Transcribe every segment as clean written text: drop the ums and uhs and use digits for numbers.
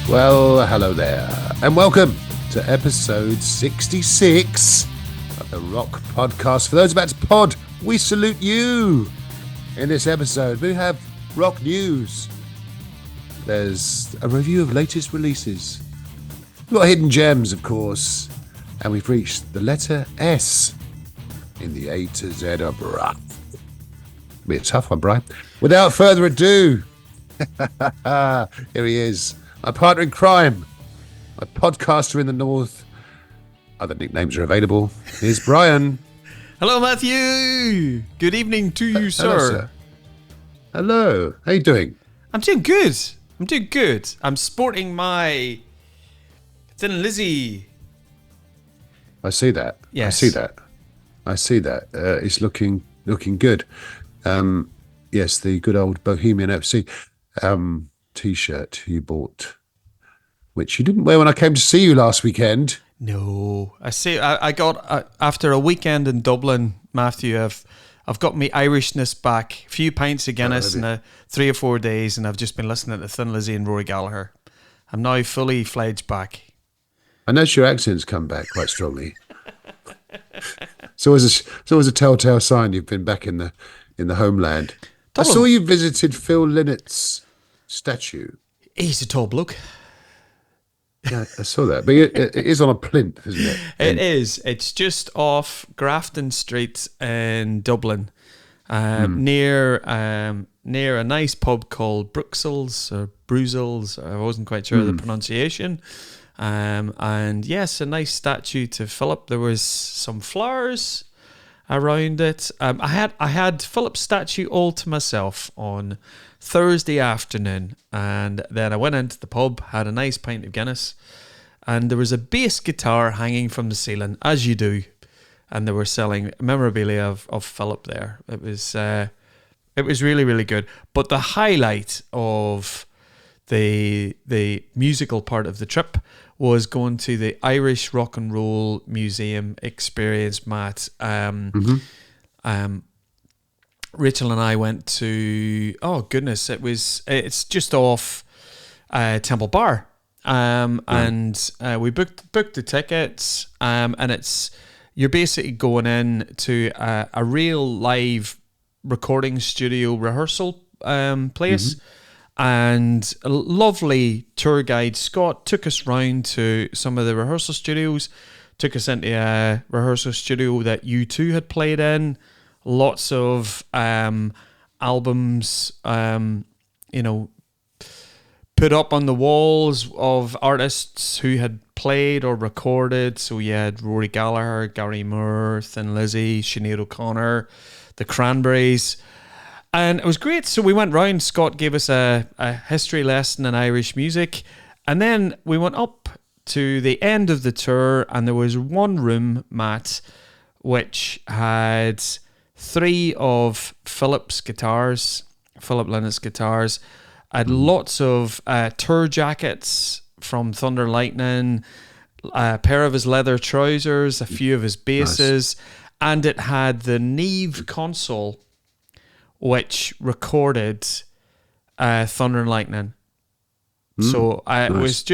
Well, hello there, and welcome to episode 66 of the Rock Podcast. For those about to pod, we salute you. In this episode, we have rock news. There's a review of latest releases. We've got hidden gems, of course, and we've reached the letter S in the A to Z of rock. Be a tough one, Brian. Without further ado, here he is. My partner in crime, my podcaster in the north. Other nicknames are available. Here's Brian. Hello, Matthew. Good evening to you, sir. Hello, sir. Hello. How you doing? I'm doing good. I'm sporting my Thin Lizzy. I see that. Yes. I see that. It's looking good. Yes, the good old Bohemian FC T-shirt you bought, which you didn't wear when I came to see you last weekend. No, I got after a weekend in Dublin, Matthew. I've got my Irishness back. A few pints of Guinness in 3 or 4 days, and I've just been listening to Thin Lizzy and Rory Gallagher. I'm now fully fledged back. I notice your accent's come back quite strongly. It's always a telltale sign you've been back in the homeland. Dublin. I saw you visited Phil Lynnett's statue. He's a tall bloke. Yeah, I saw that. But it is on a plinth, isn't it? It is. It's just off Grafton Street in Dublin, near a nice pub called Bruxelles or Brussels. I wasn't quite sure of the pronunciation. And yes, a nice statue to Philip. There was some flowers around it. I had Philip's statue all to myself on Thursday afternoon, and then I went into the pub, had a nice pint of Guinness, and there was a bass guitar hanging from the ceiling, as you do, and they were selling memorabilia of Philip there. It was really, really good. But the highlight of the musical part of the trip was going to the Irish Rock and Roll Museum experience, Matt. Rachel and I went to, it's just off Temple Bar. And we booked the tickets, and you're basically going in to a real live recording studio rehearsal place. And a lovely tour guide, Scott, took us round to some of the rehearsal studios, took us into a rehearsal studio that U2 had played in. Lots of albums, put up on the walls of artists who had played or recorded. So you had Rory Gallagher, Gary Moore, Thin Lizzy, Sinead O'Connor, the Cranberries. And it was great. So we went round. Scott gave us a history lesson in Irish music. And then we went up to the end of the tour, and there was one room, Matt, which had 3 of Philip Lynnett's guitars, had lots of tour jackets from Thunder Lightning, a pair of his leather trousers, a few of his basses, and it had the Neve console, which recorded Thunder and Lightning. So I was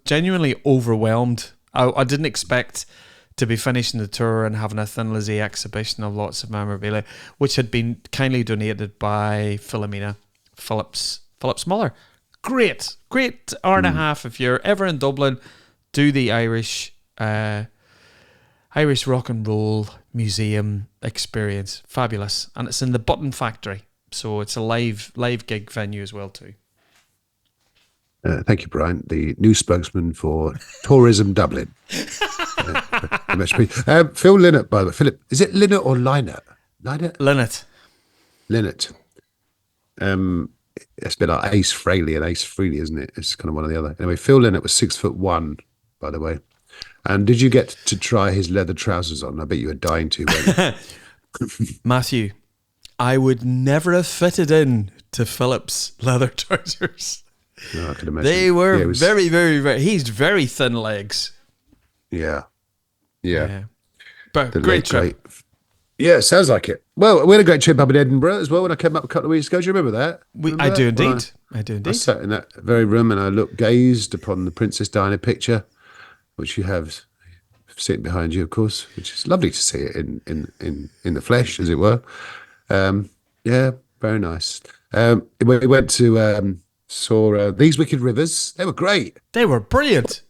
genuinely overwhelmed. I didn't expect to be finishing the tour and having a Thin Lizzy exhibition of lots of memorabilia, which had been kindly donated by Philomena, Philip's mother. Great hour and a half. If you're ever in Dublin, do the Irish Rock and Roll Museum experience. Fabulous. And it's in the Button Factory, so it's a live gig venue as well too. Thank you, Brian, the new spokesman for Tourism Dublin. Phil Lynott, by the way. Philip, is it Lynott or Lynott? Lynott. It's a bit like Ace Frehley and Ace Frehley, isn't it? It's kind of one or the other. Anyway, Phil Lynott was 6'1", by the way. And did you get to try his leather trousers on? I bet you were dying to. Matthew, I would never have fitted in to Philip's leather trousers. No, I can imagine. They were very, very, very... He's very thin legs. Yeah. But great trip. Yeah, sounds like it. Well, we had a great trip up in Edinburgh as well when I came up a couple of weeks ago. Do you remember that? I Remember do that? indeed. I do I indeed. sat in that very room and I gazed upon the Princess Diana picture, which you have sitting behind you, of course, which is lovely to see it in the flesh, as it were. Yeah, very nice. We went to saw These Wicked Rivers. They were great. They were brilliant.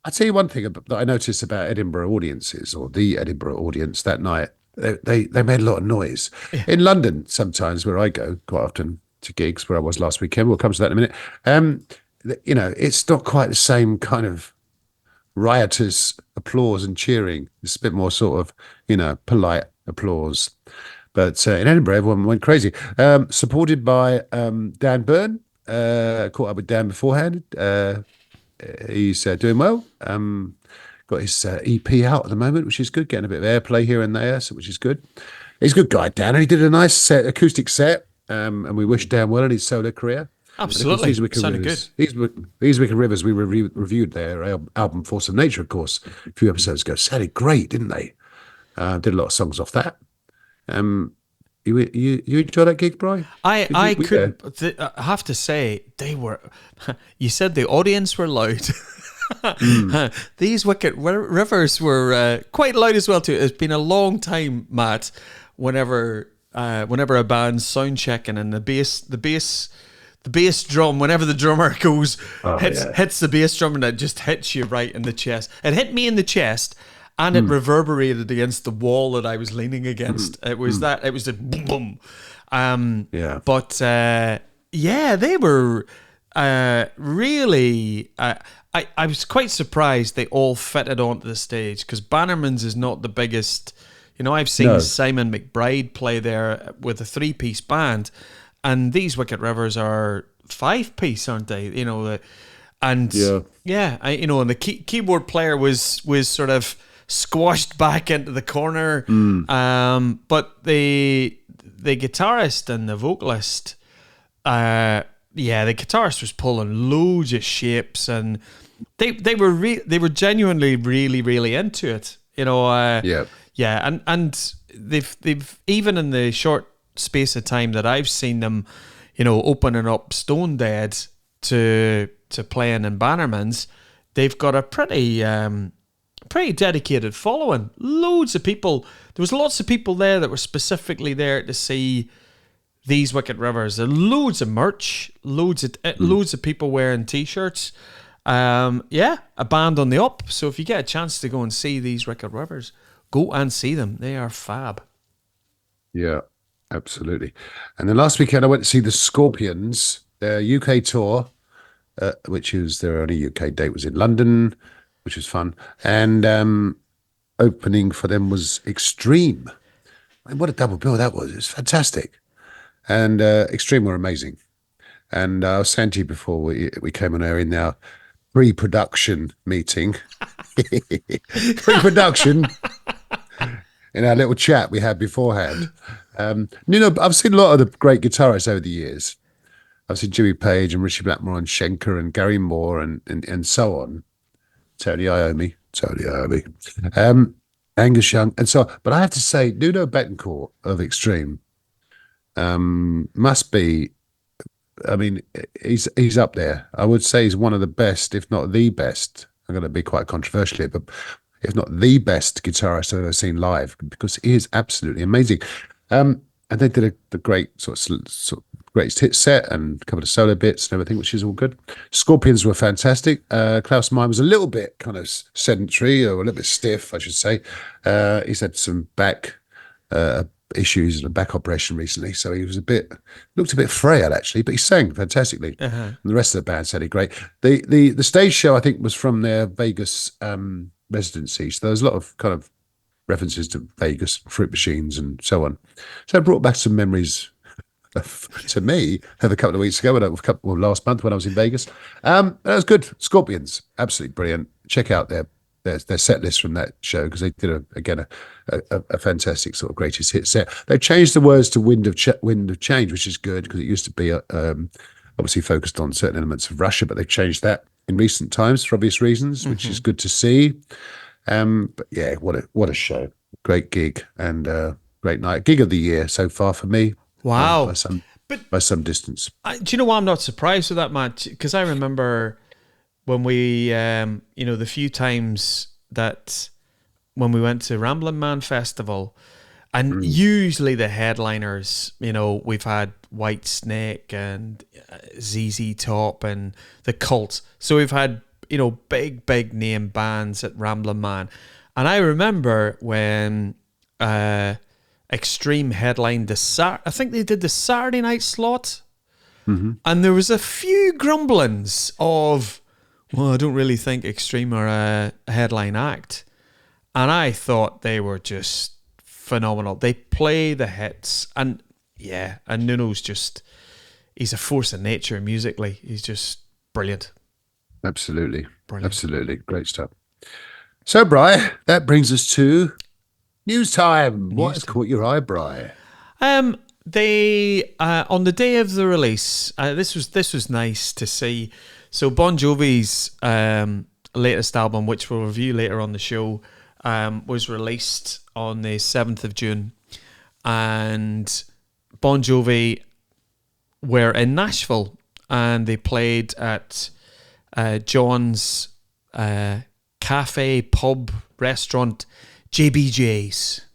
I'll tell you one thing that I noticed about Edinburgh audiences, or the Edinburgh audience that night. They made a lot of noise. Yeah. In London, sometimes where I go quite often to gigs, where I was last weekend, we'll come to that in a minute. It's not quite the same kind of riotous applause and cheering. It's a bit more sort of, polite applause. But in Edinburgh, everyone went crazy. Supported by Dan Byrne. Caught up with Dan beforehand. He's doing well. Got his EP out at the moment, which is good. Getting a bit of airplay here and there, which is good. He's a good guy, Dan. And he did a nice acoustic set. And we wish Dan well in his solo career. Absolutely. These Wicked Sounded Rivers, good. These Wicked Rivers, we reviewed their album Force of Nature, of course, a few episodes ago. Sounded great, didn't they? Did a lot of songs off that. You enjoy that gig, Brian? I have to say they were. You said the audience were loud. These Wicked Rivers were quite loud as well too. It's been a long time, Matt. Whenever a band's sound checking and the bass drum, whenever the drummer hits the bass drum and it just hits you right in the chest. It hit me in the chest. And it reverberated against the wall that I was leaning against. It was a boom. But they were really. I was quite surprised they all fitted onto the stage because Bannerman's is not the biggest. I've seen Simon McBride play there with a 3-piece band, and these Wicked Rivers are 5-piece, aren't they? And the keyboard player was sort of squashed back into the corner. But the guitarist and the vocalist, the guitarist was pulling loads of shapes, and they were genuinely really, really into it. And they've even in the short space of time that I've seen them, opening up Stone Dead to playing in Bannerman's, they've got a pretty dedicated following. Loads of people. There was lots of people there that were specifically there to see These Wicked Rivers. There loads of merch, loads of people wearing t-shirts. A band on the up. So if you get a chance to go and see These Wicked Rivers, go and see them. They are fab. Yeah, absolutely. And then last weekend I went to see the Scorpions, their UK tour, which is their only UK date was in London, which was fun. And opening for them was Extreme. I mean, what a double bill that was. It was fantastic. And Extreme were amazing. And I was saying to you before we came on air in our pre-production meeting. Pre-production in our little chat we had beforehand. I've seen a lot of the great guitarists over the years. I've seen Jimmy Page and Richie Blackmore and Schenker and Gary Moore and so on. Tony Iommi, Angus Young, and so on. But I have to say, Nuno Bettencourt of Extreme must be, I mean, he's up there. I would say he's one of the best, if not the best. I'm going to be quite controversial here, but if not the best guitarist I've ever seen live, because he is absolutely amazing. And they did the great sort of greatest hit set and a couple of solo bits and everything, which is all good. Scorpions were fantastic. Klaus Meine was a little bit kind of sedentary, or a little bit stiff, I should say. He's had some back issues and a back operation recently, so he was looked a bit frail actually, but he sang fantastically. And the rest of the band sounded great. The stage show I think was from their Vegas residency, so there was a lot of kind of references to Vegas, fruit machines and so on. So it brought back some memories to me of a couple of weeks ago, last month when I was in Vegas. That was good. Scorpions, absolutely brilliant. Check out their set list from that show, because they did a fantastic sort of greatest hit set. They changed the words to Wind of Change, which is good, because it used to be obviously focused on certain elements of Russia, but they've changed that in recent times for obvious reasons, which is good to see. But yeah, what a show, great gig, and great night. Gig of the year so far for me, by Wow. some But distance. do you know what? I'm not surprised with that, Matt, because I remember when we, the few times that when we went to Ramblin' Man Festival, and usually the headliners, we've had White Snake and ZZ Top and the Cult. So we've had, big name bands at Ramblin' Man. And I remember when Extreme headlined I think they did the Saturday night slot. And there was a few grumblings of, well, I don't really think Extreme are a headline act. And I thought they were just phenomenal. They play the hits. And and Nuno's he's a force of nature musically. He's just brilliant. Absolutely. Brilliant. Absolutely. Great stuff. So, Bri, that brings us to news time. What has caught your eye, Bri? They on the day of the release, this was nice to see. So Bon Jovi's latest album, which we'll review later on the show, was released on the 7th of June, and Bon Jovi were in Nashville, and they played at John's cafe, pub, restaurant, JBJ's.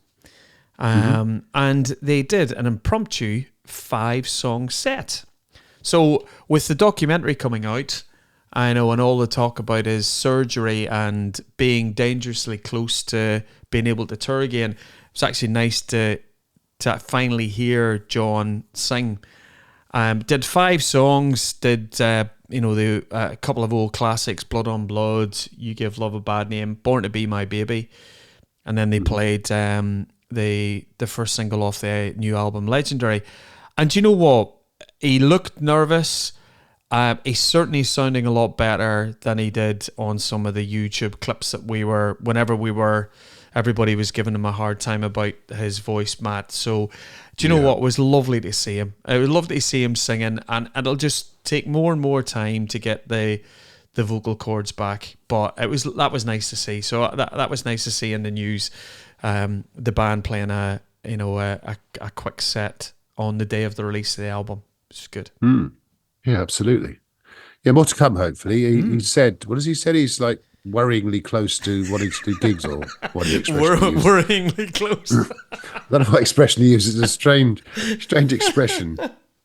And they did an impromptu 5-song set. So with the documentary coming out, I know, and all the talk about his surgery and being dangerously close to being able to tour again, it's actually nice to finally hear John sing. Did 5 songs, did a couple of old classics, Blood on Blood, You Give Love a Bad Name, Born to Be My Baby, and then they played the first single off the new album, Legendary. And do you know what? He looked nervous. He's certainly sounding a lot better than he did on some of the YouTube clips that everybody was giving him a hard time about his voice, Matt. So do you know what? It was lovely to see him. It was lovely to see him singing, and it'll just take more and more time to get the vocal cords back. But that was nice to see. So that was nice to see in the news. The band playing a quick set on the day of the release of the album. It's good. Yeah, absolutely. Yeah, more to come, hopefully. He said, what has he said? He's like worryingly close to wanting to do gigs, or what the expression worryingly close. I don't know what expression he used. It's a strange expression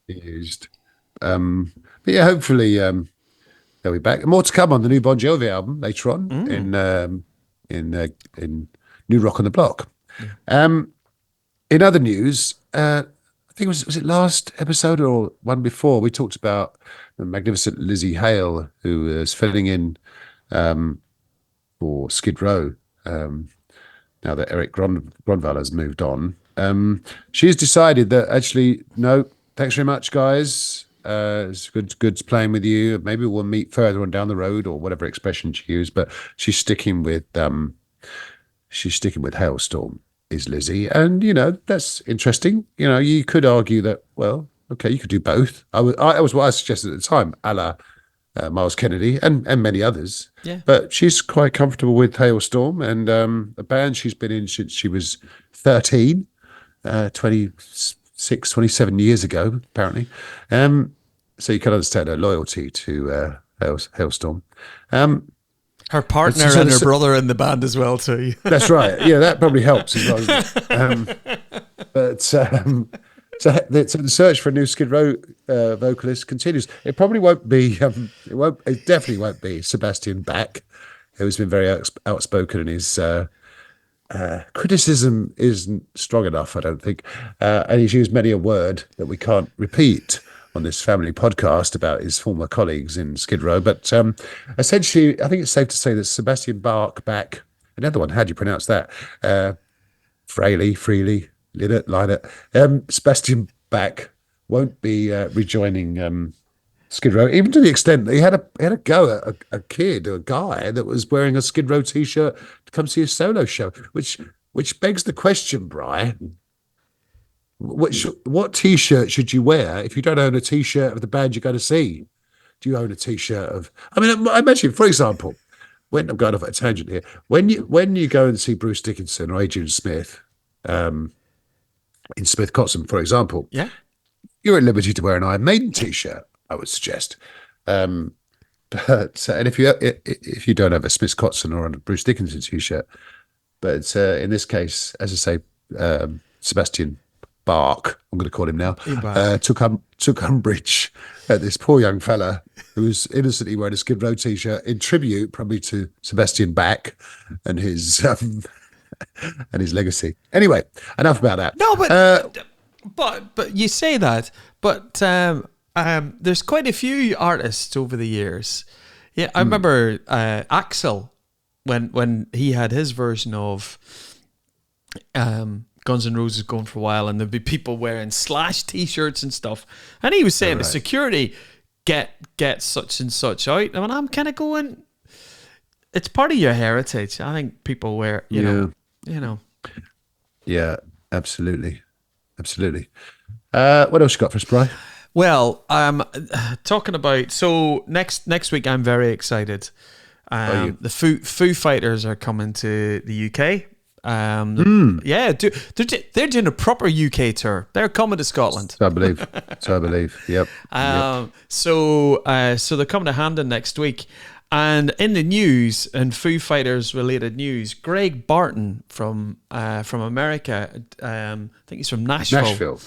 he used. But yeah, hopefully they'll be back. More to come on the new Bon Jovi album later on in New Rock on the Block. In other news, I think was it last episode or one before, we talked about the magnificent Lizzie Hale, who is filling in for Skid Row now that Eric Gronvall has moved on. She's decided that actually, no, thanks very much, guys. It's good playing with you. Maybe we'll meet further on down the road, or whatever expression she used. But she's sticking with Hailstorm, is Lizzie, and that's interesting. You could argue that, well, okay, you could do both. That was what I suggested at the time, a la Miles Kennedy and many others. Yeah. But she's quite comfortable with Hailstorm, and a band she's been in since she was 13, 26, 27 years ago, apparently. So you can understand her loyalty to Hailstorm. Her partner and her brother in the band as well too. That's right. Yeah, that probably helps as well. So the search for a new Skid Row vocalist continues. It probably won't be. It definitely won't be Sebastian Bach, who's been very outspoken, and his criticism isn't strong enough, I don't think. And he's used many a word that we can't repeat on this family podcast about his former colleagues in Skid Row. But essentially, I think it's safe to say that Sebastian Bach, another one, how do you pronounce that? Freely, Linnet. Sebastian Bach won't be rejoining Skid Row, even to the extent that he had a go at a kid or a guy that was wearing a Skid Row t-shirt to come see a solo show, which begs the question, Brian. What t-shirt should you wear if you don't own a t-shirt of the band you're going to see? Do you own a t-shirt of? I mean, I imagine, for example, when I'm going off at a tangent here, when you go and see Bruce Dickinson or Adrian Smith, in Smith Kotzen, for example, Yeah. you're at liberty to wear an Iron Maiden t-shirt, I would suggest. Um, but and if you don't have a Smith Kotzen or a Bruce Dickinson t-shirt, but in this case, as I say, Sebastian Bach, I'm going to call him now, Hey, Bach. took umbrage at this poor young fella who was innocently wearing a Skid Row t-shirt in tribute, probably to Sebastian Bach and his legacy. Anyway, enough about that. No, but you say that, but there's quite a few artists over the years. Yeah, I remember Axel when he had his version of Guns N' Roses going for a while, and there'd be people wearing Slash t-shirts and stuff, and he was saying to security, get such and such out. I mean, I'm kind of going, it's part of your heritage. I think people wear, you know. Yeah, absolutely. Absolutely. What else you got for us, Bri? Well, talking about, so next week I'm very excited. The Foo Fighters are coming to the UK. Yeah, they're doing a proper UK tour. They're coming to Scotland. So I believe. Yep. So they're coming to Hamden next week. And in the news, and Foo Fighters related news, Greg Barton from America, I think he's from Nashville.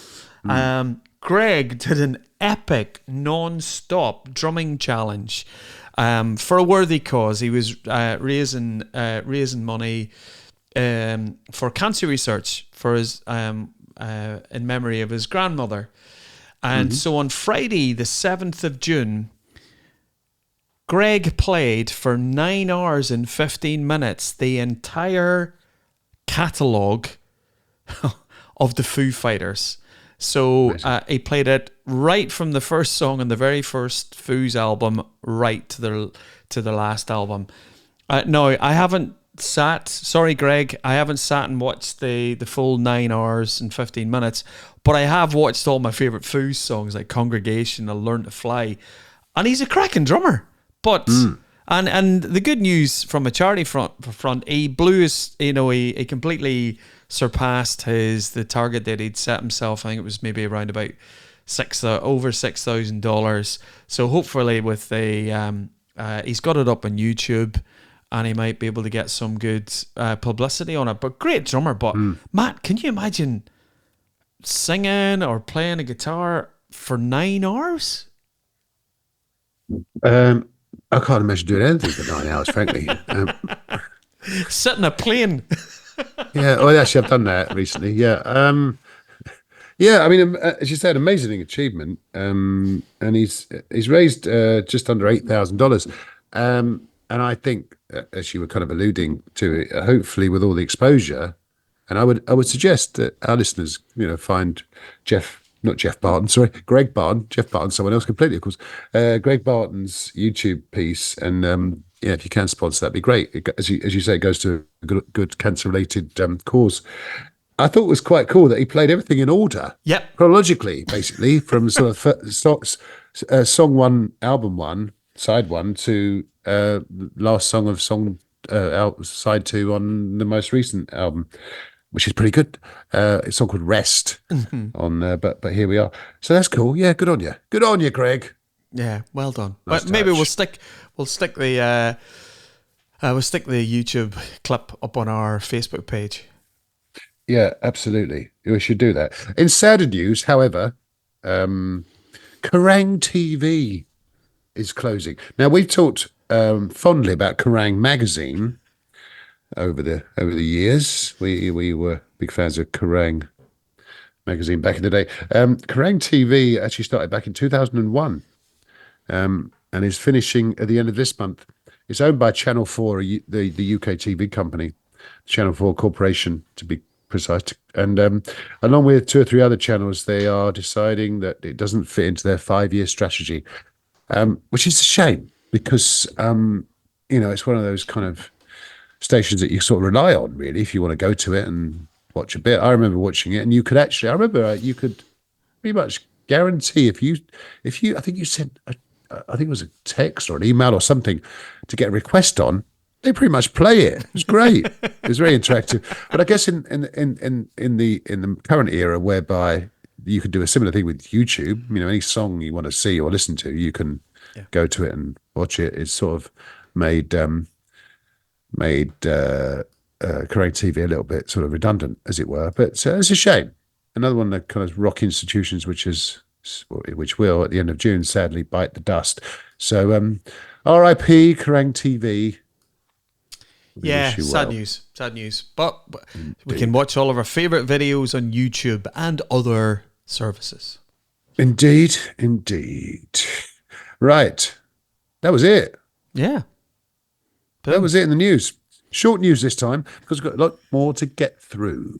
Greg did an epic non-stop drumming challenge for a worthy cause. He was raising money for cancer research for his in memory of his grandmother. And so on Friday, the 7th of June, Greg played for 9 hours and 15 minutes the entire catalogue of the Foo Fighters. So he played it right from the first song on the very first Foo's album right to the last album. No, I haven't sat. Sorry, Greg, I haven't sat and watched the full 9 hours and 15 minutes, but I have watched all my favourite Foo songs like Congregation and Learn to Fly, and he's a cracking drummer. But and the good news from a charity front, he blew his, he completely surpassed the target that he'd set himself. I think it was maybe around about over $6,000. So hopefully with he's got it up on YouTube, and he might be able to get some good publicity on it. But great drummer. But Matt, can you imagine singing or playing a guitar for 9 hours? I can't imagine doing anything for 9 hours, frankly. Sit in a plane. Yeah, well, actually, I've done that recently. Yeah, yeah. I mean, as you said, amazing achievement. And he's raised just under $8,000. And I think, as you were kind of alluding to, hopefully with all the exposure, and I would suggest that our listeners, find Greg Barton. Jeff Barton, someone else completely, of course. Greg Barton's YouTube piece, and if you can sponsor, that'd be great. As you say, it goes to a good cancer-related cause. I thought it was quite cool that he played everything in order, chronologically, basically, from sort of song one, album one, side one to last song of side two on the most recent album, which is pretty good. It's a song called Rest on there, but here we are. So that's cool. Yeah, good on you. Good on you, Greg. Yeah, well done. Nice But maybe touch. we'll stick the YouTube clip up on our Facebook page. Yeah, absolutely. We should do that. In sadder news, however, Kerrang TV is closing. Now, we've talked fondly about Kerrang magazine over the years. We were big fans of Kerrang magazine back in the day. Kerrang TV actually started back in 2001, and is finishing at the end of this month. It's owned by Channel 4, the UK TV company, Channel 4 Corporation to be precise. And along with 2 or 3 other channels, they are deciding that it doesn't fit into their 5-year strategy, which is a shame because, it's one of those kind of stations that you sort of rely on, really, if you want to go to it and watch a bit. I remember watching it, and you could pretty much guarantee if you, I think you sent, I think it was a text or an email or something to get a request on, they pretty much play it. It's great. It's very interactive. But I guess in the current era, whereby you could do a similar thing with YouTube, any song you want to see or listen to, you can go to it and watch it. It's sort of made correct TV a little bit sort of redundant, as it were. But it's a shame. Another one of the kind of rock institutions, which will at the end of June sadly bite the dust. So R.I.P. Kerrang TV. Yeah, sad news. But we can watch all of our favourite videos on YouTube and other services. Indeed. Right. That was it. Yeah. That was it in the news. Short news this time because we've got a lot more to get through.